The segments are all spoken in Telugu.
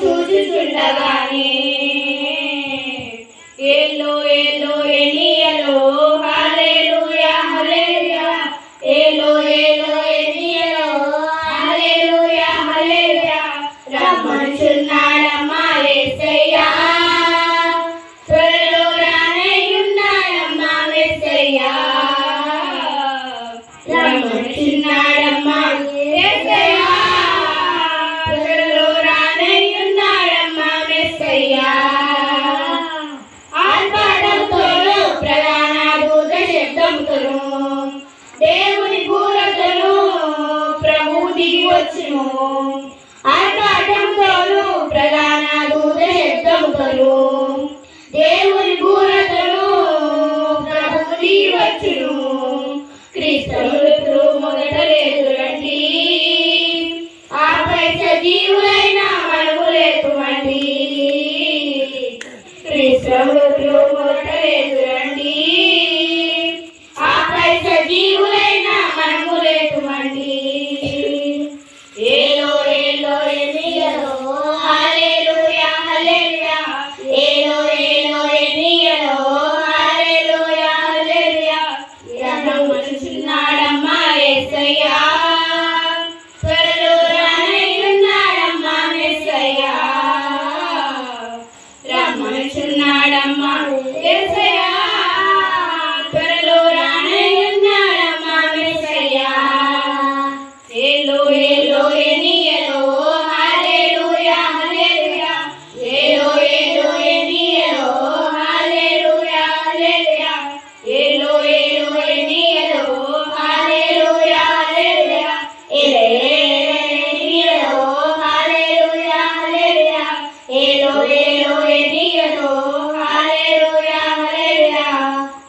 చూచుచుండగానే ఏలో ఏలో ఎనియలో హల్లెలూయా హల్లెలూయా ఏలో ఏలో ఎనియలో హల్లెలూయా హల్లెలూయా రమ్మనుచున్నాడమ్మా యేసయ్యా త్వరలో రానయ్యున్నాడమ్మా యేసయ్యా రమ్మనుచున్నాడమ్మా యేసయ్యా త్వరలో రానయ్యున్నాడమ్మా యేసయ్యా ఆర్భాటంతోనూ ప్రధాన దూత శబ్దంతోనూ దేవుని బూరతోనూ ప్రభువు దిగి వచ్చును ఆర్భాటంతోనూ ప్రధాన దూత శబ్దంతోనూ దేవుని బూరతోనూ ప్రభువు దిగి వచ్చును క్రీస్తువులు మొదట లేదురండి ఆపై సజీవులైన మనము లేకుమండి క్రీస్తువులు మొదట లేదురండి ఆపై సజీవులైన మనము లేకుమండి ఏలో ఏలో ఎనియలో హల్లెలూయా హల్లెలూయా ఏలో ఏలో ఎనియలో హల్లెలూయా హల్లెలూయా రమ్మనుచున్నాడమ్మా యేసయ్యా త్వరలో రానయ్యున్నాడమ్మా యేసయ్యా రమ్మనుచున్నాడమ్మా యేసయ్యా త్వరలో రానయ్యున్నాడమ్మా యేసయ్యా ఏలో ఏలో ఎనియలో హల్లెలూయా హల్లెలూయా ఏలో ఏలో ఎనియలో హల్లెలూయా హల్లెలూయా ఏలో ఏలో ఎనియలో హల్లెలూయా హల్లెలూయా ఎనియలో హల్లెలూయా హల్లెలూయా ఏలో ఏలో ఎనియలో హల్లెలూయా హల్లెలూయా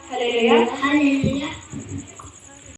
హల్లెలూయా హల్లెలూయా